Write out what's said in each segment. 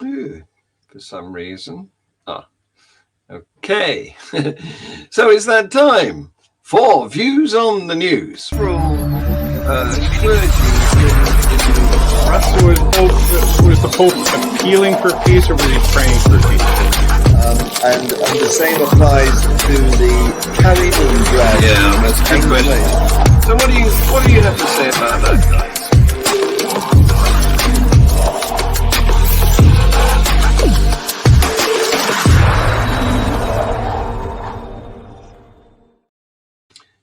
Ooh, for some reason. Ah, okay. So it's that time for Views on the News. Was the Pope appealing for peace, or was he praying for peace? And the same applies to the carry-on drag. Yeah, that's a good question. So what do you have to say about that, guys?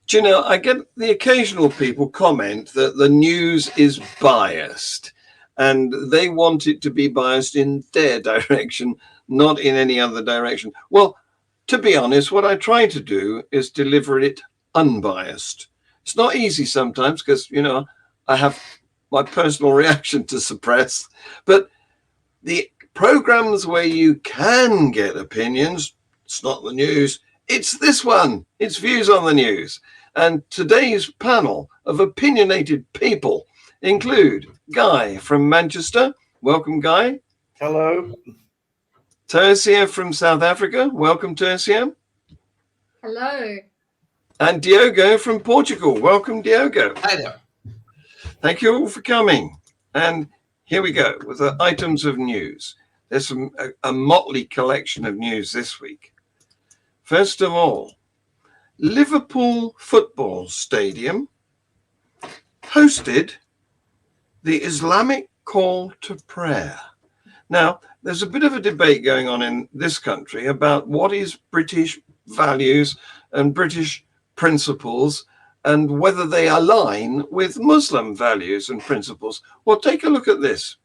Do you know, I get the occasional people comment that the news is biased and they want it to be biased in their direction, not in any other direction. Well, to be honest, what I try to do is deliver it unbiased. It's not easy sometimes because, you know, I have my personal reaction to suppress, but the programs where you can get opinions, it's not the news, it's this one, it's Views on the News. And today's panel of opinionated people include Guy from Manchester. Welcome, Guy. Hello. Tersia from South Africa. Welcome, Tersia. Hello. And Diogo from Portugal. Welcome, Diogo. Hi there. Thank you all for coming. And here we go with the items of news. There's a motley collection of news this week. First of all, Liverpool Football Stadium hosted the Islamic call to prayer. Now, there's a bit of a debate going on in this country about what is British values and British principles and whether they align with Muslim values and principles. Well, take a look at this.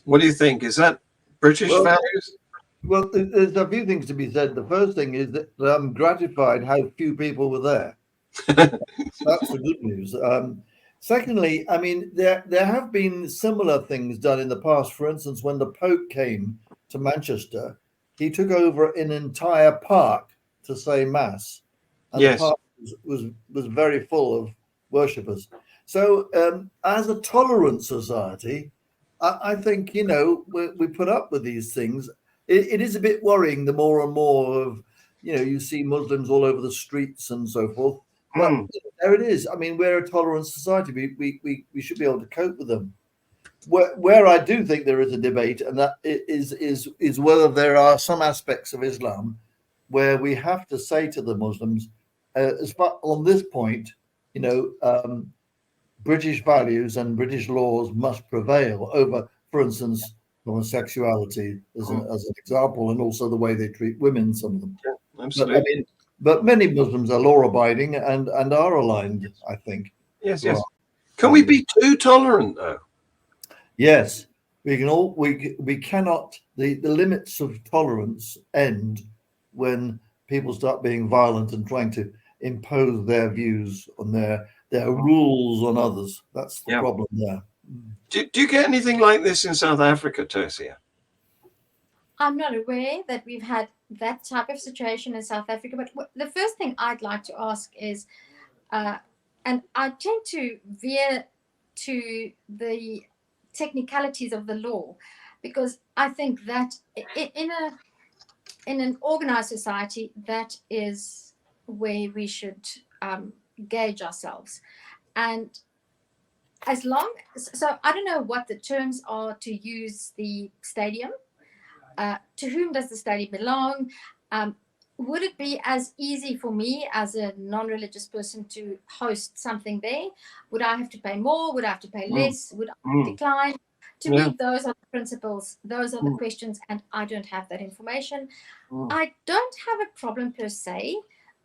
What do you think? Is that British values? Well, there's a few things to be said. The first thing is that I'm gratified how few people were there. That's the good news. Secondly, I mean, there have been similar things done in the past. For instance, when the Pope came to Manchester, he took over an entire park to say mass, and yes. The park was very full of worshippers. So, as a tolerant society, I think, you know, we put up with these things. It is a bit worrying the more and more of, you know, you see Muslims all over the streets and so forth. But there it is. I mean, we're a tolerant society. We should be able to cope with them. Where I do think there is a debate, and that is whether there are some aspects of Islam where we have to say to the Muslims, as far on this point, you know, British values and British laws must prevail over, for instance, homosexuality as an example, and also the way they treat women, some of them. Absolutely. But many Muslims are law-abiding and are aligned, I think. Yes, yes. Can we be too tolerant, though? Yes, we can all. We cannot. The limits of tolerance end when people start being violent and trying to impose their views on their rules on others. That's the problem there. Do you get anything like this in South Africa, Tersia? I'm not aware that we've had that type of situation in South Africa. But the first thing I'd like to ask is, and I tend to veer to the technicalities of the law, because I think that in an organized society, that is where we should gauge ourselves. And as long, so I don't know what the terms are to use the stadium. To whom does the stadium belong? Would it be as easy for me as a non-religious person to host something there? Would I have to pay more? Would I have to pay less? Would I decline? To me, those are the principles. Those are the questions, and I don't have that information. I don't have a problem per se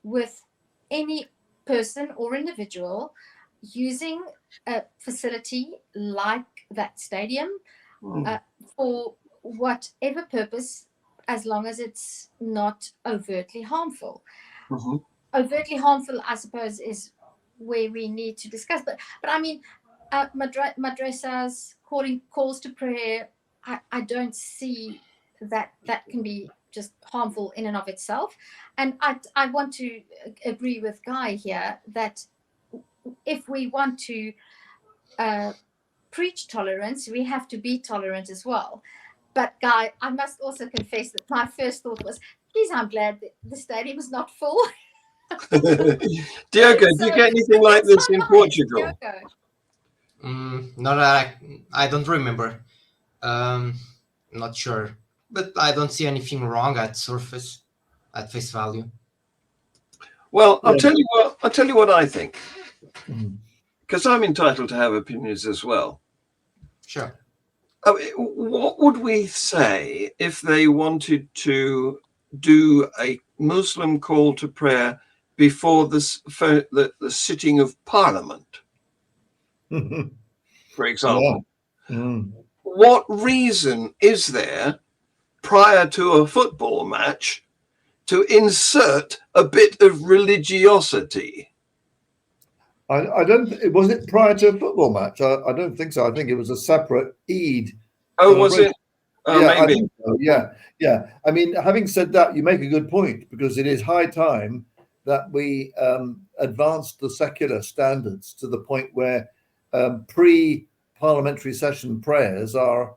with any person or individual using a facility like that stadium. for whatever purpose, as long as it's not overtly harmful. Mm-hmm. Overtly harmful, I suppose, is where we need to discuss. But I mean, madrasas calls to prayer, I don't see that can be just harmful in and of itself. And I want to agree with Guy here that if we want to preach tolerance, we have to be tolerant as well. But Guy, I must also confess that my first thought was, geez, I'm glad that the stadium is not full. Diogo, do you get anything like this in Portugal? No, I don't remember. Not sure, but I don't see anything wrong at face value. Well, I'll tell you what I think, Mm. because I'm entitled to have opinions as well. Sure. I mean, what would we say if they wanted to do a Muslim call to prayer before the sitting of Parliament, for example? Yeah. Mm. What reason is there prior to a football match to insert a bit of religiosity? I don't. Was it prior to a football match? I don't think so. I think it was a separate Eid. Oh, was it? Yeah, Maybe. I think so. Yeah. I mean, having said that, you make a good point, because it is high time that we advance the secular standards to the point where pre-parliamentary session prayers are,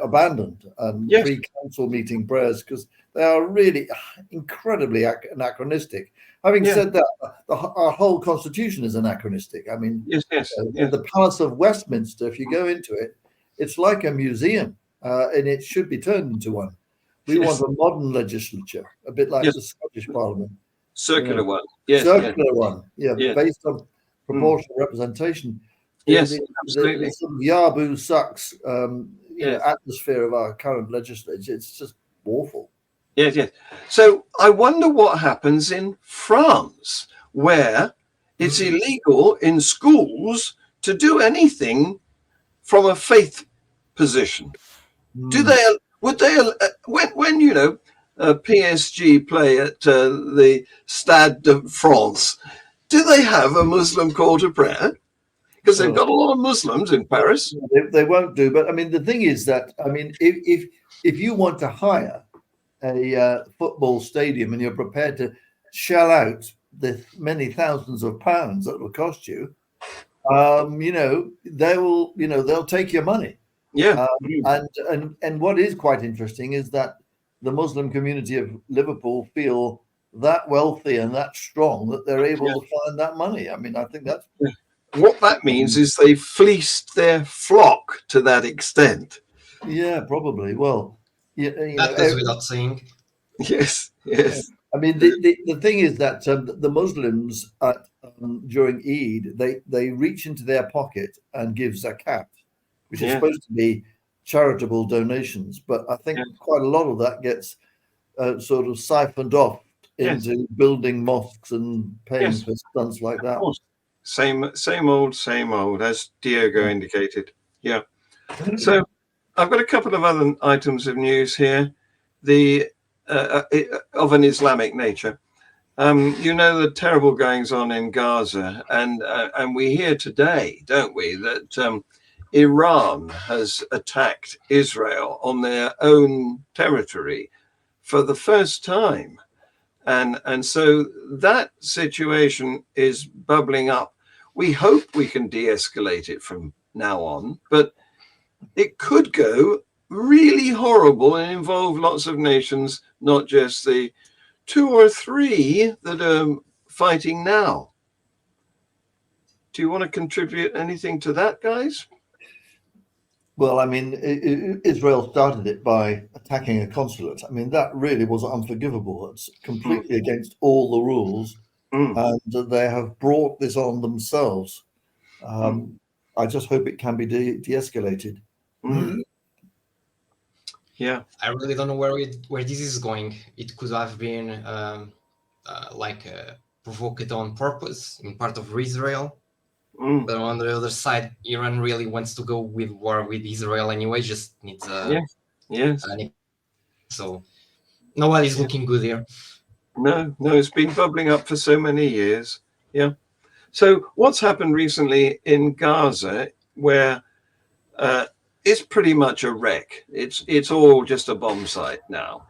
abandoned, and Yes. pre-council meeting prayers, because they are really incredibly anachronistic. Having said that, our whole constitution is anachronistic. I mean, Yes. the Palace of Westminster, if you go into it, it's like a museum, and it should be turned into one. We want a modern legislature, a bit like the Scottish Parliament. Circular one. Yes. Circular one, Yes. based on proportional representation. Yes, absolutely. The sort of Yabu sucks atmosphere of our current legislature, it's just awful. Yes. So I wonder what happens in France, where it's illegal in schools to do anything from a faith position. Would they, when PSG play at the Stade de France, do they have a Muslim call to prayer? Because they've got a lot of Muslims in Paris. They won't do. But I mean, the thing is that, I mean, if you want to hire a football stadium and you're prepared to shell out the many thousands of pounds that will cost you, they will, they'll take your money. Yeah. And what is quite interesting is that the Muslim community of Liverpool feel that wealthy and that strong that they're able to find that money. I mean, I think that's what that means is they fleeced their flock to that extent. Yeah, probably. Well, that goes without saying. Yes. I mean, the thing is that the Muslims during Eid, they reach into their pocket and give zakat, which is supposed to be charitable donations. But I think quite a lot of that gets sort of siphoned off into building mosques and paying for stunts like that. Same old, as Diogo indicated. Yeah. So I've got a couple of other items of news here, of an Islamic nature. The terrible goings on in Gaza, and we hear today, don't we, that Iran has attacked Israel on their own territory for the first time. And so that situation is bubbling up. We hope we can de-escalate it from now on, but it could go really horrible and involve lots of nations, not just the 2 or 3 that are fighting now. Do you want to contribute anything to that, guys? Well, I mean, Israel started it by attacking a consulate. I mean, that really was unforgivable. It's completely against all the rules. And they have brought this on themselves. I just hope it can be de-escalated. Yeah, I really don't know where this is going. It could have been provoked on purpose in part of Israel. Mm. But on the other side, Iran really wants to go with war with Israel anyway. Just needs Yes. so nobody's Yeah. looking good here. No, it's been bubbling up for so many years. Yeah. So what's happened recently in Gaza, where it's pretty much a wreck. It's all just a bomb site now.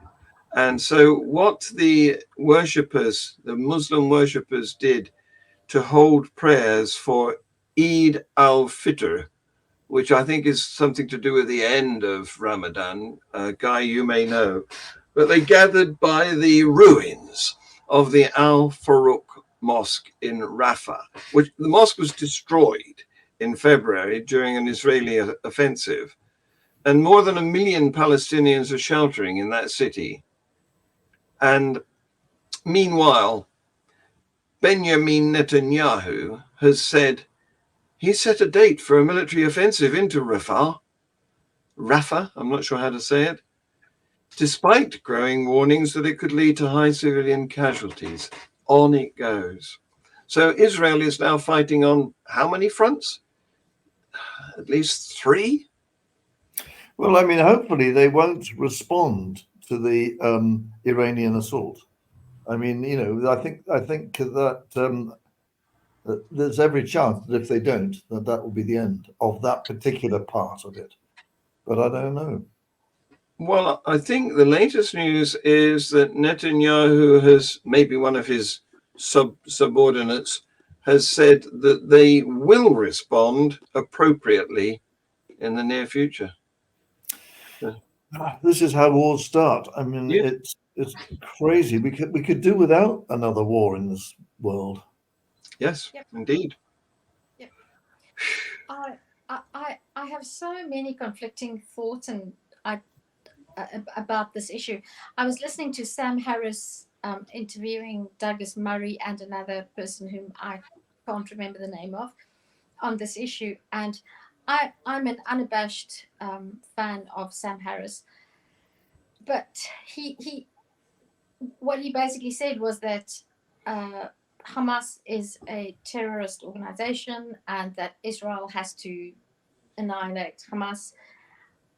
And so what the Muslim worshippers did to hold prayers for Eid al-Fitr, which I think is something to do with the end of Ramadan, a guy you may know, but they gathered by the ruins of the Al-Faruq mosque in Rafah, which the mosque was destroyed in February during an Israeli offensive. And more than 1 million Palestinians are sheltering in that city. And meanwhile, Benjamin Netanyahu has said he set a date for a military offensive into Rafah, I'm not sure how to say it, despite growing warnings that it could lead to high civilian casualties. On it goes. So Israel is now fighting on how many fronts? At least 3? Well, I mean, hopefully they won't respond to the Iranian assault. I mean, I think that there's every chance that if they don't, that will be the end of that particular part of it. But I don't know. Well, I think the latest news is that Netanyahu has, maybe one of his subordinates, has said that they will respond appropriately in the near future. This is how wars start. I mean, Yeah. it's crazy. We could do without another war in this world. Yes, Yep. indeed. Yep. I have so many conflicting thoughts about this issue. I was listening to Sam Harris interviewing Douglas Murray and another person whom I can't remember the name of on this issue, and I'm an unabashed fan of Sam Harris, but what he basically said was that Hamas is a terrorist organization and that Israel has to annihilate Hamas.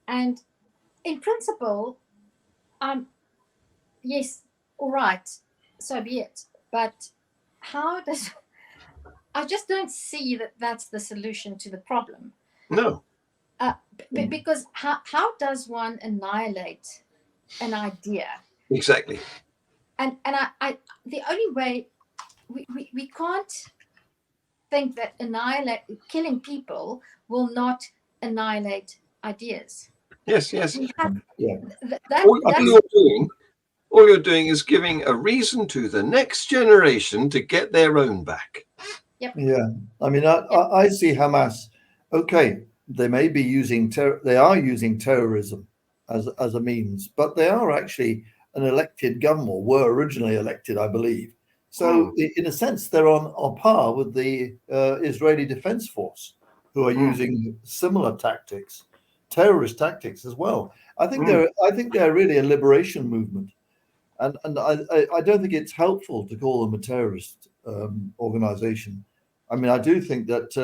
And in principle, yes, all right, so be it. But how does I just don't see that that's the solution to the problem. No. Because how does one annihilate an idea? Exactly. And I the only way we can't think that killing people will not annihilate ideas. Yes. We have, Yeah. All you're doing is giving a reason to the next generation to get their own back. Yep. Yeah. I mean, I see Hamas. Okay, they may be using they are using terrorism as a means, but they are actually an elected government, or were originally elected, I believe. So in a sense, they're on par with the Israeli Defense Force, who are using similar tactics, terrorist tactics as well. I think they're really a liberation movement, and I don't think it's helpful to call them a terrorist organization. I mean, I do think that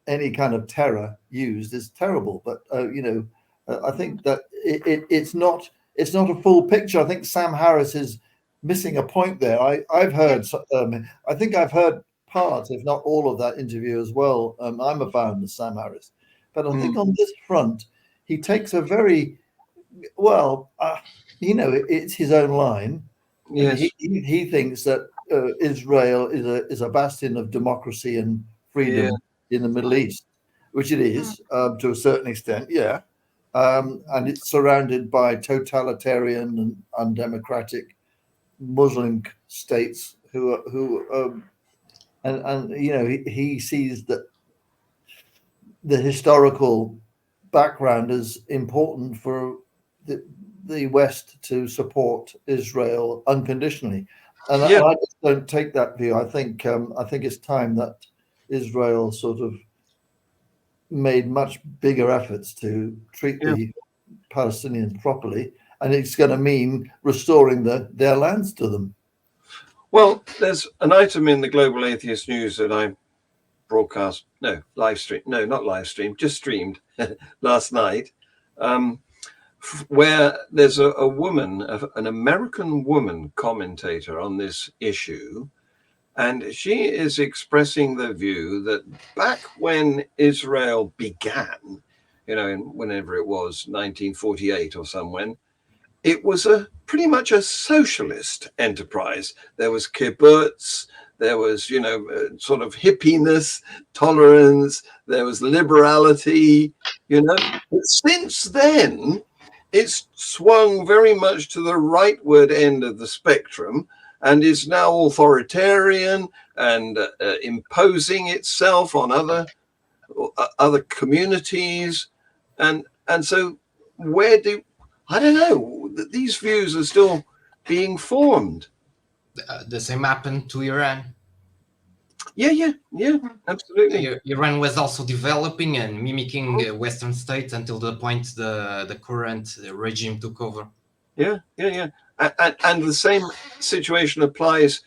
any kind of terror used is terrible, but I think that it's not a full picture. I think Sam Harris is missing a point there. I've heard I think I've heard part, if not all, of that interview as well. I'm a fan of Sam Harris, but I think on this front he takes a very it's his own line. Yes. He thinks that Israel is a bastion of democracy and freedom in the Middle East, which it is to a certain extent, yeah. And it's surrounded by totalitarian and undemocratic Muslim states he sees that the historical background is important for the West to support Israel unconditionally, and I just don't take that view. I think it's time that Israel sort of made much bigger efforts to treat the Palestinians properly, and it's going to mean restoring their lands to them. Well, there's an item in the Global Atheist News that I broadcast, no, live stream, no, not live stream, just streamed last night, where there's a woman, an American woman commentator on this issue, and she is expressing the view that back when Israel began, whenever it was, 1948 or somewhere, it was pretty much a socialist enterprise. There was kibbutz, there was, sort of hippiness, tolerance, there was liberality, But since then, it's swung very much to the rightward end of the spectrum and is now authoritarian and imposing itself on other communities. And so I don't know, these views are still being formed. The same happened to Iran. Yeah, absolutely. Iran was also developing and mimicking Western states until the point the current regime took over. Yeah. And the same situation applies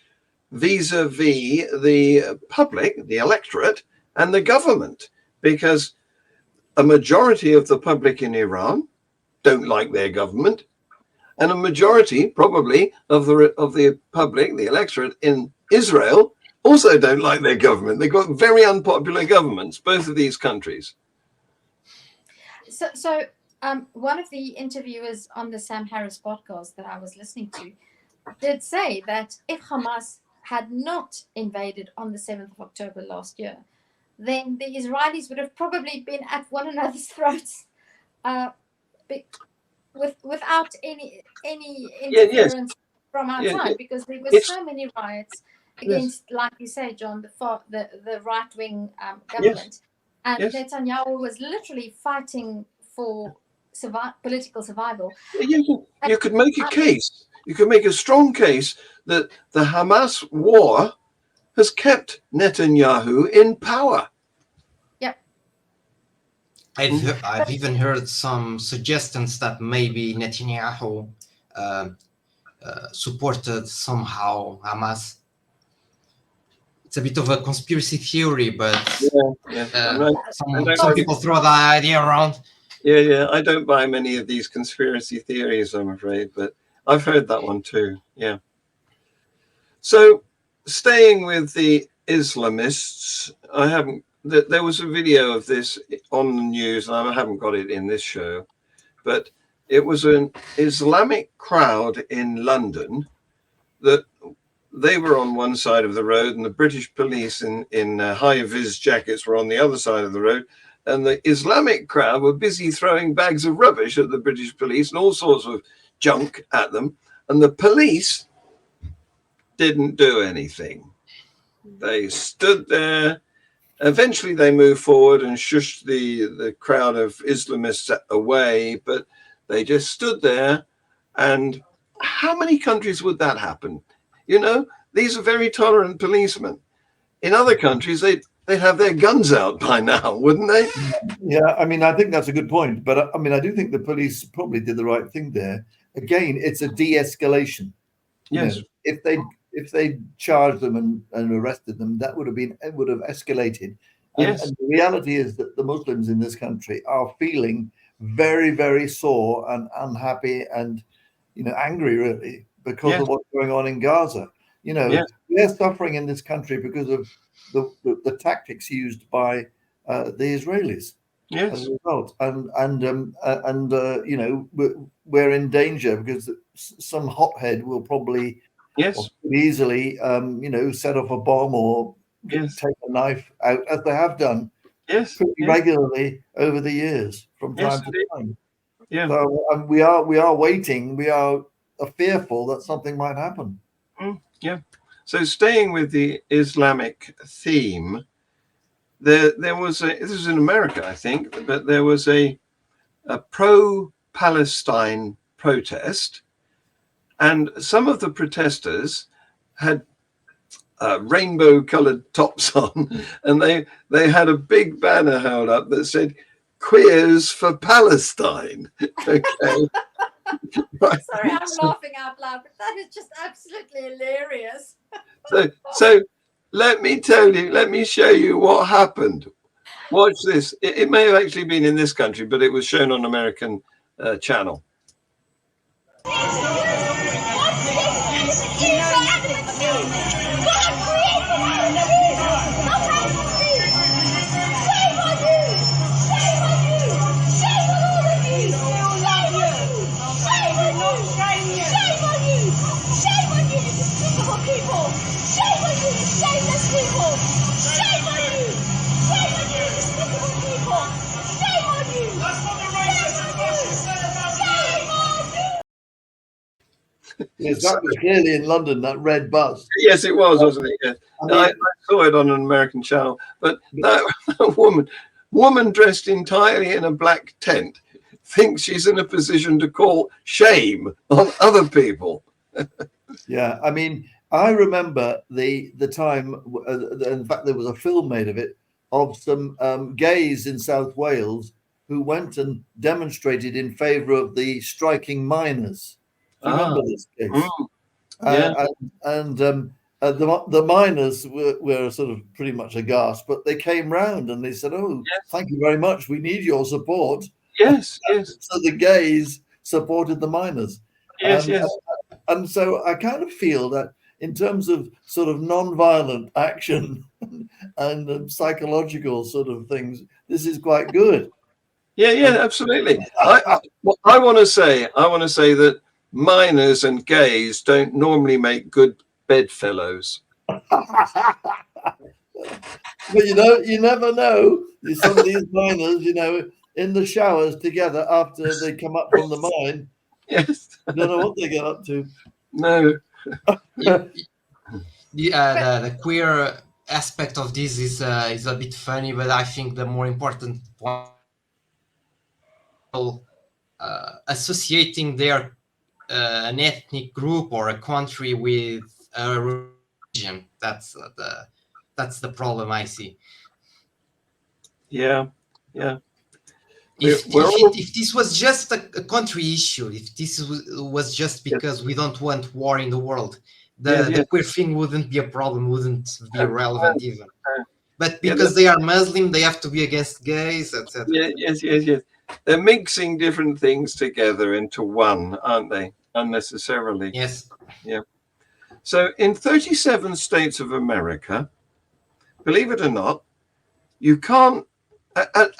vis-a-vis the public, the electorate, and the government, because a majority of the public in Iran don't like their government, and a majority, probably, of the public, the electorate in Israel, also don't like their government. They've got very unpopular governments, both of these countries. So one of the interviewers on the Sam Harris podcast that I was listening to did say that if Hamas had not invaded on the 7th of October last year, then the Israelis would have probably been at one another's throats without any interference from outside, because there were so many riots against, like you say, John, the right-wing government. And Netanyahu was literally fighting for political survival. You could make a case. You could make a strong case that the Hamas war has kept Netanyahu in power. Yep. I've even heard some suggestions that maybe Netanyahu supported somehow Hamas. It's a bit of a conspiracy theory, but some people throw that idea around. Yeah. I don't buy many of these conspiracy theories, I'm afraid, but I've heard that one too. Yeah. So, staying with the Islamists, there was a video of this on the news, and I haven't got it in this show, but it was an Islamic crowd in London that they were on one side of the road, and the British police in high-vis jackets were on the other side of the road. And the Islamic crowd were busy throwing bags of rubbish at the British police and all sorts of junk at them. And the police didn't do anything. They stood there. Eventually, they moved forward and shushed the crowd of Islamists away, but they just stood there. And how many countries would that happen? These are very tolerant policemen. In other countries, they'd have their guns out by now, wouldn't they? Yeah, I mean, I think that's a good point. But I mean, I do think the police probably did the right thing there. Again, it's a de-escalation. Yes. If they charged them and arrested them, it would have escalated. Yes. And the reality is that the Muslims in this country are feeling very, very sore and unhappy and angry, really, because of what's going on in Gaza. They're suffering in this country because of the tactics used by the Israelis. Yes. As a result, we're in danger because some hothead will probably easily set off a bomb or take a knife out, as they have done regularly over the years from time to time. Yeah. So we are waiting. We are fearful that something might happen. Yeah. So staying with the Islamic theme, there was this was in America, I think, but there was a pro-Palestine protest, and some of the protesters had rainbow-colored tops on, and they had a big banner held up that said "Queers for Palestine." Okay. Right. Sorry, I'm laughing out loud, but that is just absolutely hilarious. So let me tell you, let me show you what happened. Watch this. It may have actually been in this country, but it was shown on American channel. Yes, that was clearly in London, that red bus. Yes, it was, wasn't it? Yes. I mean, I saw it on an American channel. But that woman dressed entirely in a black tent thinks she's in a position to call shame on other people. yeah, I mean, I remember the time, in fact, there was a film made of it, of some gays in South Wales who went and demonstrated in favour of the striking miners. Do you remember this case? Yeah. The miners were sort of pretty much aghast, but they came round and they said, "Oh, Yes. thank you very much. We need your support." Yes, yes. So the gays supported the miners. Yes, yes. And so I kind of feel that in terms of sort of non-violent action and psychological sort of things, this is quite good. Yeah, absolutely. I want to say that minors and gays don't normally make good bedfellows. But you never know. Some of these miners, in the showers together after they come up from the mine, Yes. you don't know what they get up to. No. The queer aspect of this is a bit funny, but I think the more important point, associating their an ethnic group or a country with a religion. That's the problem I see. Yeah. If this was just a country issue, if this was just because we don't want war in the world, the queer thing wouldn't be a problem, wouldn't be relevant even. But because they are Muslim, they have to be against gays, etc. Yes. They're mixing different things together into one, aren't they? Unnecessarily. Yes. Yeah. So in 37 states of America, believe it or not, you can't,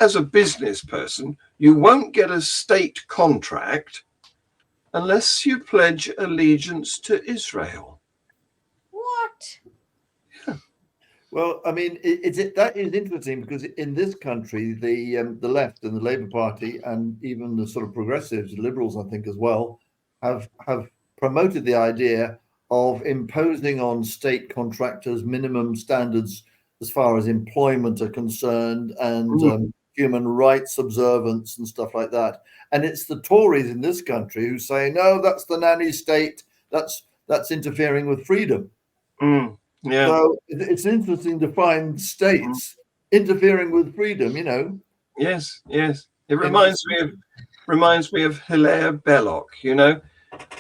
as a business person, you won't get a state contract unless you pledge allegiance to Israel. What? Well, I mean, that is interesting because in this country, the left and the Labour Party and even the sort of progressives, liberals, I think as well, have promoted the idea of imposing on state contractors minimum standards as far as employment are concerned and human rights observance and stuff like that. And it's the Tories in this country who say, no, that's the nanny state. That's interfering with freedom. Yeah. So it's interesting to find states interfering with freedom, Yes. It reminds me of Hilaire Belloc,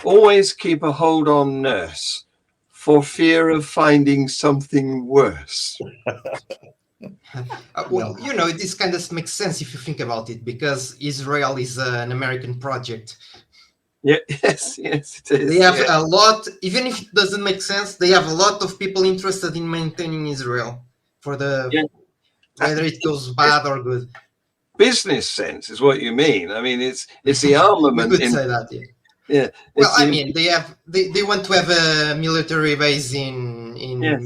always keep a hold on nurse for fear of finding something worse. This kind of makes sense if you think about it, because Israel is an American project. Yeah, yes, it is. They have a lot, even if it doesn't make sense, they have a lot of people interested in maintaining Israel whether it goes bad or good. Business sense is what you mean. I mean, it's the armament. You could say that, yeah. Well, I mean, they want to have a military base in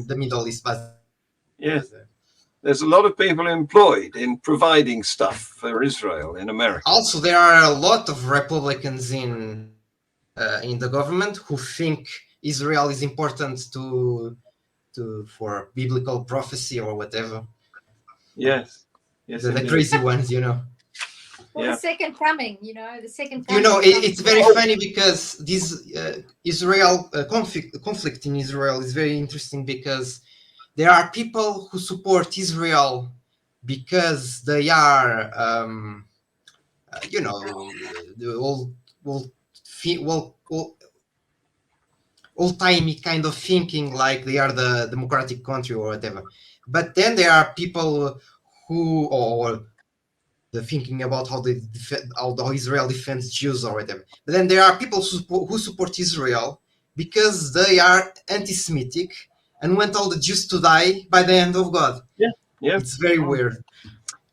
the Middle East, but yes. There's a lot of people employed in providing stuff for Israel in America. Also, there are a lot of Republicans in the government who think Israel is important for biblical prophecy or whatever. Yes, the crazy ones, Well, the second coming, the second coming. It's very funny because this Israel conflict in Israel is very interesting because there are people who support Israel because they are, old-timey kind of thinking, like they are the democratic country or whatever. But then there are people who, or the thinking about how Israel defends Jews or whatever. But then there are people who support Israel because they are anti-Semitic and want all the Jews to die by the hand of God. Yeah. It's very weird.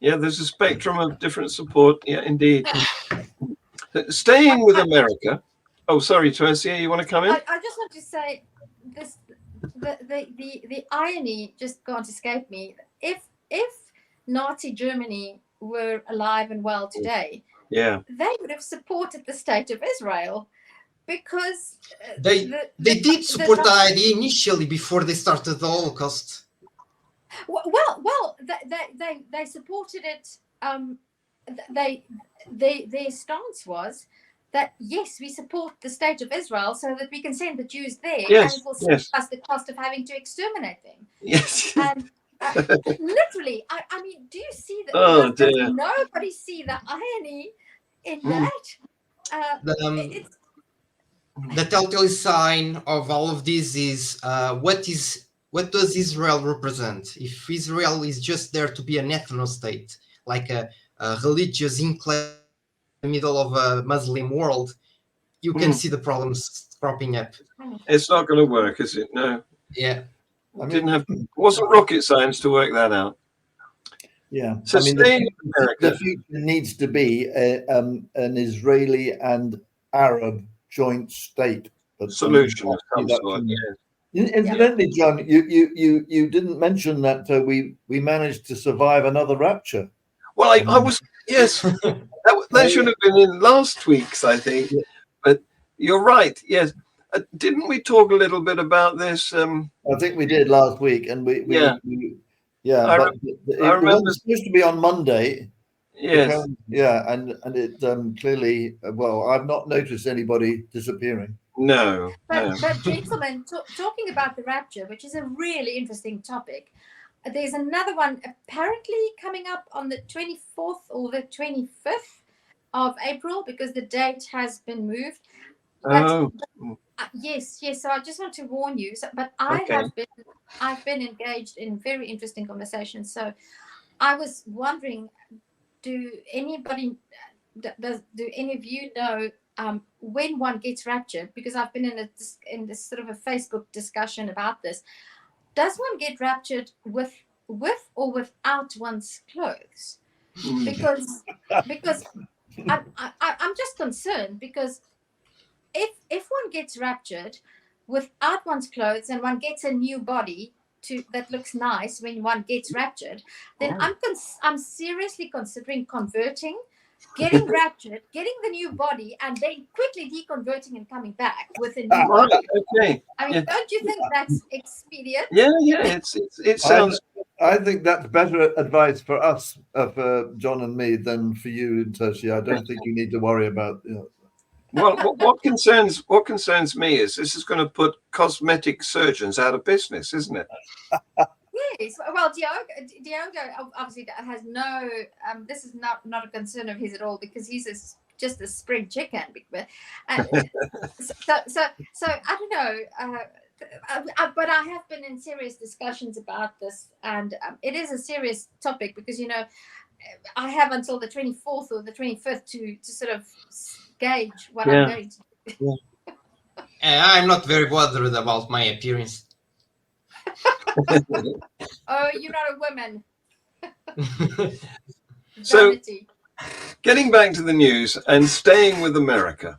Yeah, there's a spectrum of different support. Yeah, indeed. Staying with America. Oh, sorry, Tersia, you want to come in? I just want to say this: the irony just can't escape me. If Nazi Germany were alive and well today, yeah, they would have supported the state of Israel, because they did support the idea initially before they started the Holocaust. Well, they supported it. Their stance was that yes, we support the state of Israel so that we can send the Jews there, yes, and it will save us the cost of having to exterminate them. Yes. And literally, I mean, do you see that? Oh, does dear. nobody see the irony in that? The telltale sign of all of this is what does Israel represent? If Israel is just there to be an ethno-state, like a religious enclave in the middle of a Muslim world, you can see the problems cropping up. It's not going to work, is it? No. Yeah. Wasn't rocket science to work that out. Yeah. So the future needs to be an Israeli and Arab joint state. Solution of some sort. Incidentally, John, you didn't mention that we managed to survive another rapture. Well, I was, yes, that should have been in last week's, I think. Yeah. But you're right. Yes. Didn't we talk a little bit about this? I think we did last week, and but it was supposed to be on Monday. Yes. And it clearly, well, I've not noticed anybody disappearing. No. But gentlemen, talking about the rapture, which is a really interesting topic, there's another one apparently coming up on the 24th or the 25th of April, because the date has been moved. But, yes. So I just want to warn you. But I've been engaged in very interesting conversations. So I was wondering, do any of you know when one gets raptured? Because I've been in this sort of a Facebook discussion about this. Does one get raptured with or without one's clothes? Because I'm just concerned, because if one gets raptured without one's clothes and one gets a new body that looks nice when one gets raptured, then I'm seriously considering converting, getting raptured, getting the new body, and then quickly deconverting and coming back with a new body. Okay. I mean, don't you think that's expedient? Yeah. It sounds. I think that's better advice for us, for John and me, than for you, Tersia. I don't think you need to worry about. Well, what concerns me is this is going to put cosmetic surgeons out of business, isn't it? Yes. Well, Diogo obviously has no. This is not a concern of his at all, because he's just a spring chicken. So I don't know. But I have been in serious discussions about this, and it is a serious topic, because I have until the 24th or the 25th to sort of gauge what I'm going to do. I'm not very bothered about my appearance. Oh, you're not a woman. So, getting back to the news and staying with America,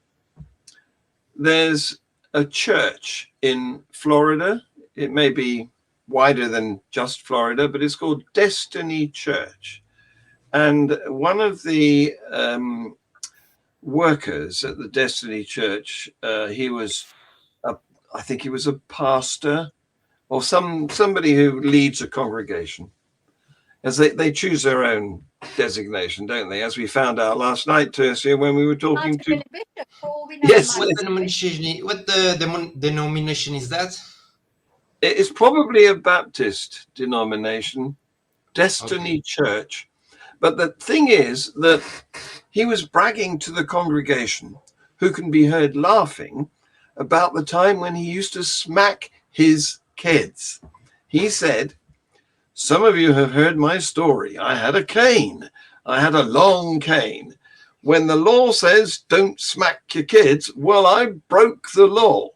there's a church in Florida. It may be wider than just Florida, but it's called Destiny Church. And one of the workers at the Destiny Church, I think he was a pastor or somebody who leads a congregation, as they choose their own designation, don't they? As we found out last night, Tersia, when we were talking to. Yes. What denomination is that? It's probably a Baptist denomination, Destiny Church. But the thing is that he was bragging to the congregation, who can be heard laughing, about the time when he used to smack his kids. He said, "Some of you have heard my story. I had a cane. I had a long cane. When the law says don't smack your kids, well, I broke the law.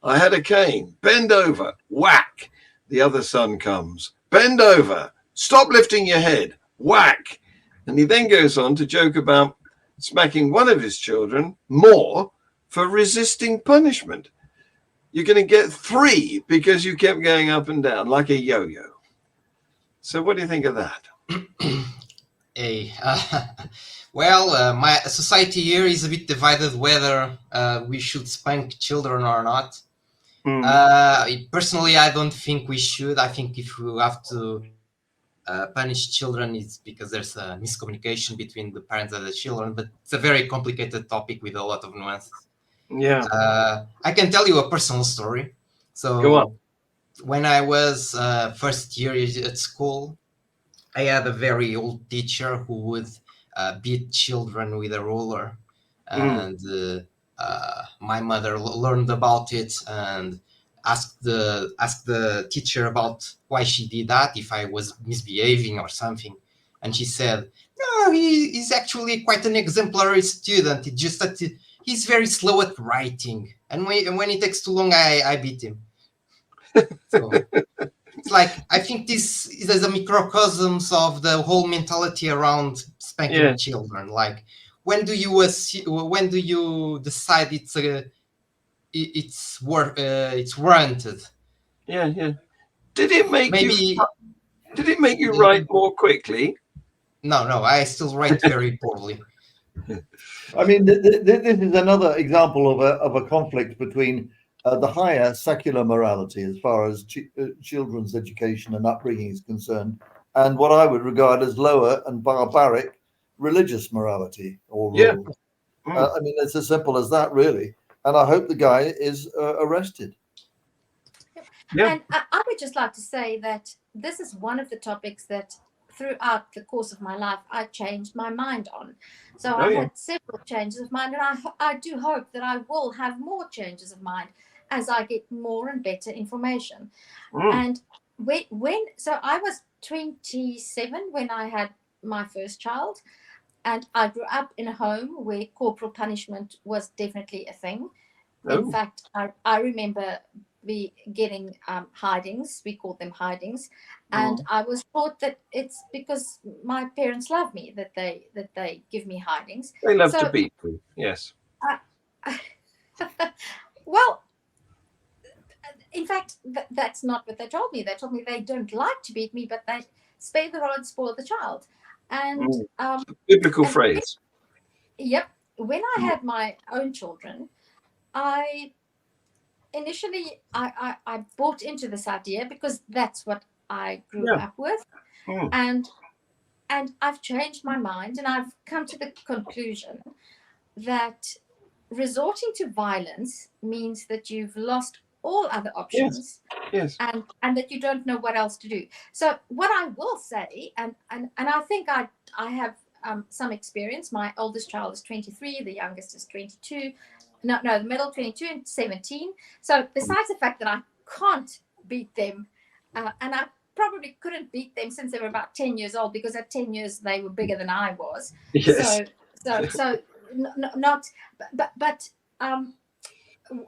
I had a cane. Bend over. Whack. The other son comes. Bend over. Stop lifting your head. Whack." And he then goes on to joke about smacking one of his children more for resisting punishment. You're going to get 3 because you kept going up and down like a yo-yo. So what do you think of that? Hey, my society here is a bit divided whether we should spank children or not. Personally, I don't think we should. I think if we have to punish children, it's because there's a miscommunication between the parents and the children, but it's a very complicated topic with a lot of nuances. Yeah. I can tell you a personal story. So go on. When I was first year at school, I had a very old teacher who would beat children with a ruler, and my mother learned about it and asked the teacher about why she did that, if I was misbehaving or something, and she said, "No, he's actually quite an exemplary student. It's just that he's very slow at writing, and when it takes too long, I beat him." So it's like, I think this is a microcosms of the whole mentality around spanking children. Like, when do you decide it's warranted? Yeah. Did it make Maybe you write more quickly? No, I still write very poorly. I mean, this is another example of a conflict between the higher secular morality as far as children's education and upbringing is concerned, and what I would regard as lower and barbaric religious morality or rule. I mean, it's as simple as that, really. And I hope the guy is arrested. Yeah. And I would just like to say that this is one of the topics that throughout the course of my life I changed my mind on. So I had several changes of mind, and I do hope that I will have more changes of mind as I get more and better information. And so I was 27 when I had my first child, and I grew up in a home where corporal punishment was definitely a thing. In fact, I remember getting hidings. We called them hidings, and I was taught that it's because my parents love me that they give me hidings. They love to beat you. Yes. Well, in fact, that's not what they told me. They told me they don't like to beat me, but they spare the rod, spoil the child. And biblical phrase. Yep. When I had my own children, initially I bought into this idea because that's what I grew up with, and I've changed my mind, and I've come to the conclusion that resorting to violence means that you've lost all other options, and that you don't know what else to do. So what I will say, and I think I have some experience. My oldest child is 23, the youngest is 22. No, the middle 22 and 17. So besides the fact that I can't beat them, and I probably couldn't beat them since they were about 10 years old, because at 10 years they were bigger than I was. Yes. So not, but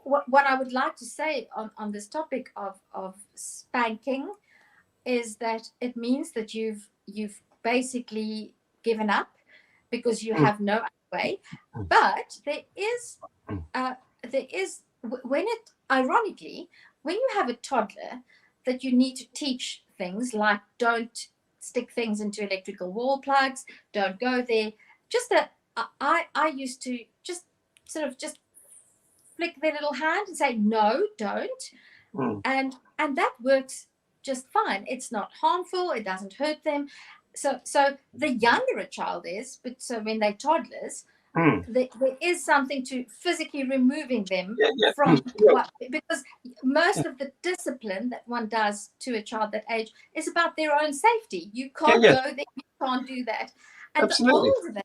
what I would like to say on this topic of spanking is that it means that you've basically given up because you have no other way. But there is ironically, when you have a toddler that you need to teach things like don't stick things into electrical wall plugs, don't go there. I used to just flick their little hand and say no, don't, and that works just fine. It's not harmful. It doesn't hurt them. So the younger a child is, but so when they're toddlers, there is something to physically removing them from because most of the discipline that one does to a child that age is about their own safety. You can't go there, you can't do that. And Absolutely.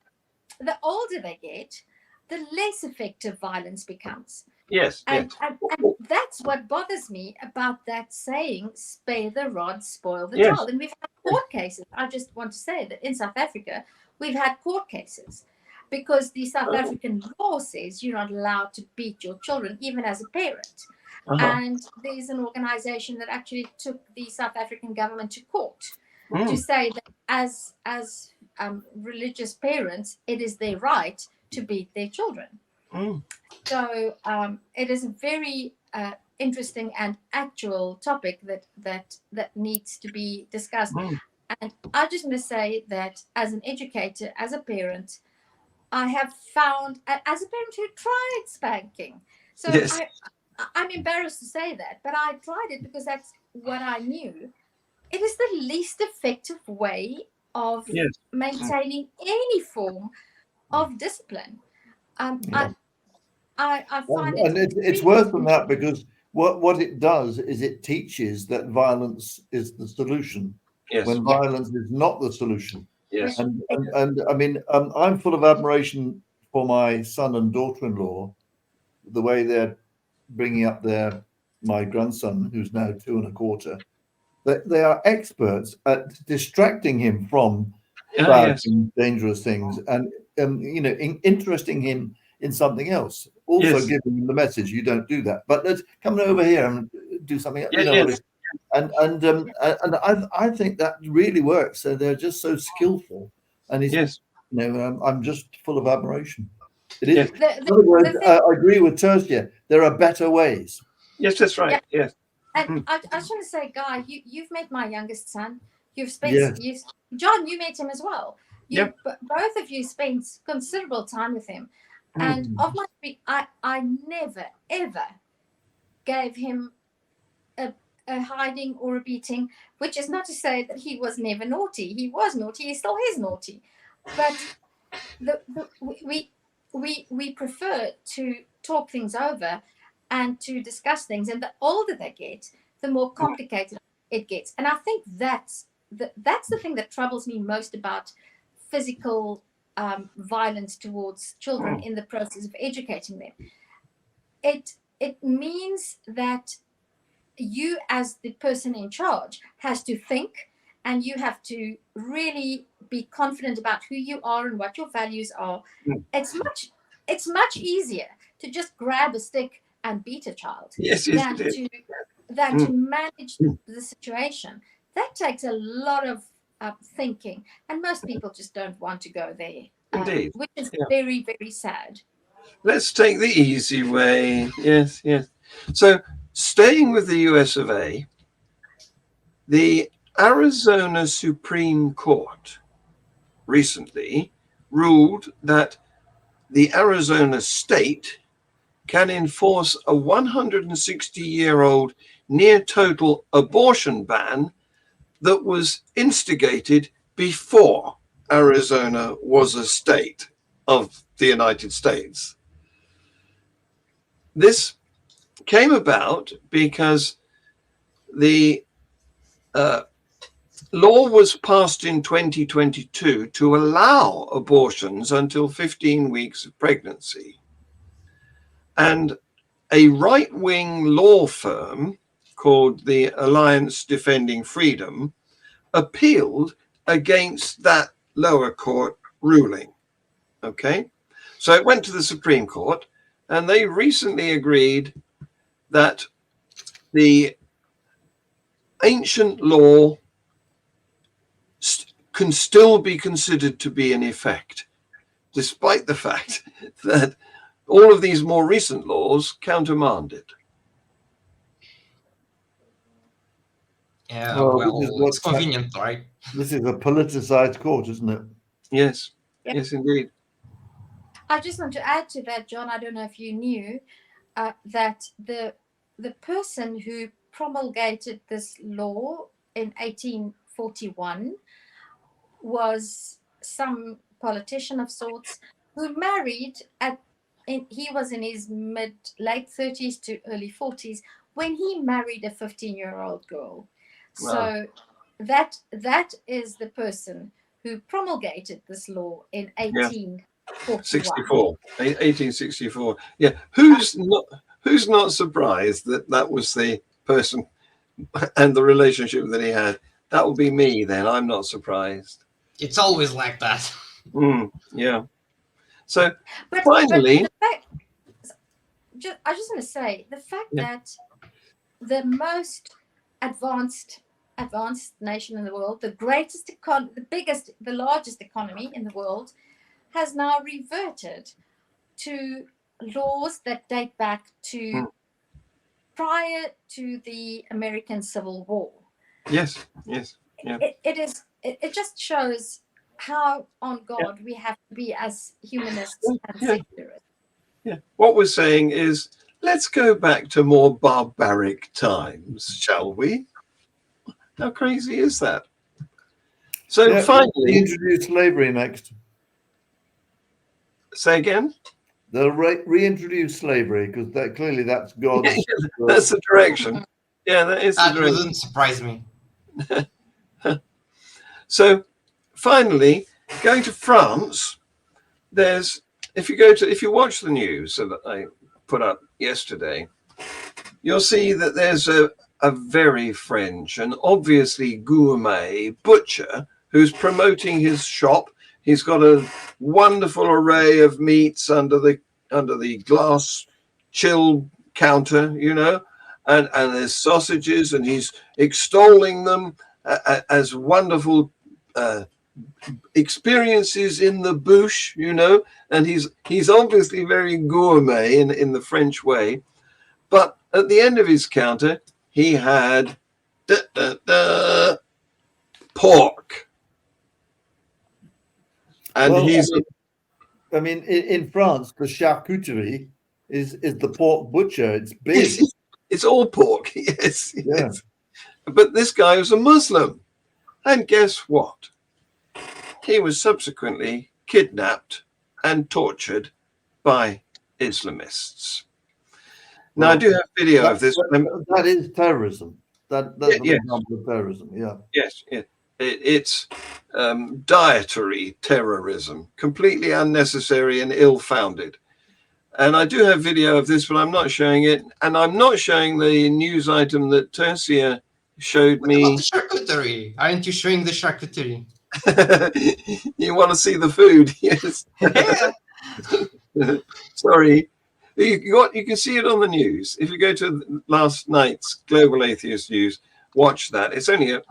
the older they get, the less effective violence becomes. Yes, And, yes, and that's what bothers me about that saying, spare the rod, spoil the yes. child. And we've had court cases. I just want to say that in South Africa, we've had court cases because the South Oh, African law says you're not allowed to beat your children, even as a parent. uh-huh. And there's an organization that actually took the South African government to court to Mm, say that as religious parents, it is their right to beat their children. mm, So it is a very interesting and actual topic that needs to be discussed. mm. And I just want to say that as an educator, as a parent, I have found, as a parent who tried spanking, so Yes, I'm embarrassed to say that, but I tried it because that's what I knew. It is the least effective way of yes. maintaining any form of discipline. Yeah. I find it And it's really. worse than that, because what it does is it teaches that violence is the solution Yes, when Yeah, violence is not the solution. yes. And I mean, I'm full of admiration for my son and daughter-in-law, the way they're bringing up my grandson, who's now 2 and a quarter. They are experts at distracting him from Ah, bad yes, and dangerous things, and interesting him in something else. Also yes, giving him the message, you don't do that, but let's come over here and do something. yeah, You know what? yes, And I think that really works. So they're just so skillful, and he's, yes, I'm just full of admiration. It is. yes, In the, other words, the thing, I agree with Tersia. There are better ways. yes. That's yeah, right. Yes. and Mm. I just want to say, Guy, you've met my youngest son. You've spent Yes. John, you met him as well. You Yep. both of you spent considerable time with him, and Mm. of my three, I never ever gave him a hiding or a beating, which is not to say that he was never naughty. He was naughty. He still is naughty, but we prefer to talk things over and to discuss things. And the older they get, the more complicated it gets. And I think that's the thing that troubles me most about physical violence towards children in the process of educating them. It means that you, as the person in charge, has to think, and you have to really be confident about who you are and what your values are. Mm. It's much easier to just grab a stick and beat a child Yes, yes, than it is. to Mm. manage the situation. That takes a lot of thinking, and most people just don't want to go there, Indeed. which is Yeah. very, very sad. Let's take the easy way. Yes, yes. So, staying with the US of A, the Arizona Supreme Court recently ruled that the Arizona state can enforce a 160-year-old near total abortion ban that was instigated before Arizona was a state of the United States. This came about because the law was passed in 2022 to allow abortions until 15 weeks of pregnancy. And a right-wing law firm called the Alliance Defending Freedom appealed against that lower court ruling. Okay, so it went to the Supreme Court, and they recently agreed that the ancient law can still be considered to be in effect, despite the fact that all of these more recent laws countermand it. Yeah, Well, this is well, it's what's convenient, right? This is a politicized court, isn't it? Yes, Yeah. yes, indeed. I just want to add to that, John. I don't know if you knew that the person who promulgated this law in 1841 was some politician of sorts who married he was in his late 30s to early 40s when he married a 15-year-old girl. Wow. So that is the person who promulgated this law in 1841. 64, 1864. Yeah. Who's not surprised that that was the person and the relationship that he had? That would be me then. I'm not surprised. It's always like that. Yeah. So But finally, the fact, I just want to say the fact that the most advanced nation in the world, the greatest, the biggest, the largest economy in the world, has now reverted to laws that date back to prior to the American Civil War. yes. Yeah. It just shows how on God we have to be as humanists and secularists. Yeah. What we're saying is, let's go back to more barbaric times, shall we? How crazy is that? So finally, introduce slavery next. Say again. They'll reintroduce slavery because clearly that's God's. That's the direction. Yeah, that is the That direction. wouldn't surprise me. So finally, going to France, if you watch the news that I put up yesterday, you'll see that there's a very French and obviously gourmet butcher who's promoting his shop. He's got a wonderful array of meats under the glass chill counter, and there's sausages, and he's extolling them as wonderful experiences in the bouche, and he's obviously very gourmet in the French way. But at the end of his counter, he had pork. And in France, the charcuterie is the pork butcher. It's big. It's all pork. Yes. Yeah. But this guy was a Muslim. And guess what? He was subsequently kidnapped and tortured by Islamists. Now, I do have video of this. That is terrorism. That's an example of terrorism. Yeah. Yes. It's dietary terrorism, completely unnecessary and ill-founded. And I do have video of this, but I'm not showing it. And I'm not showing the news item that Tersia showed me. What about the charcuterie? Aren't you showing the charcuterie? You want to see the food? Yes. Yeah. Sorry. You can see it on the news. If you go to last night's Global Atheist News, watch that. It's only a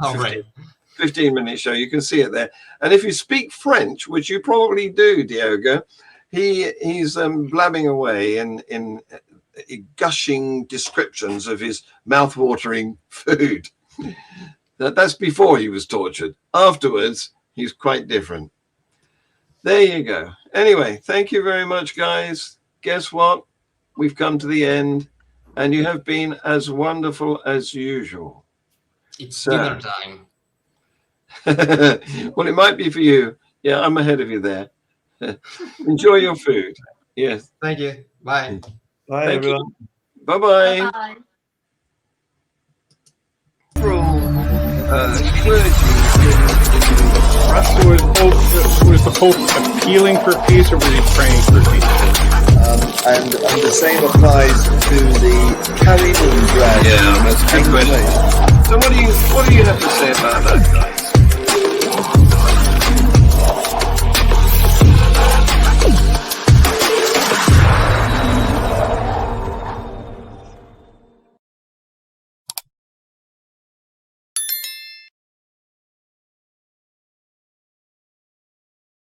15-minute show. You can see it there. And if you speak French, which you probably do, Diogo, he's blabbing away in gushing descriptions of his mouth-watering food. That's before he was tortured. Afterwards, he's quite different. There you go. Anyway, thank you very much, guys. Guess what? We've come to the end, and you have been as wonderful as usual. It's dinner time. Well, it might be for you. Yeah, I'm ahead of you there. Enjoy your food. Yes. Thank you. Bye. Bye, Thank everyone. you. Bye-bye. Bye. Was the Pope appealing for peace, or was he praying for peace? And the same applies to the carrying on drag. Yeah, that's a good question. So what do you have to say about that, guys?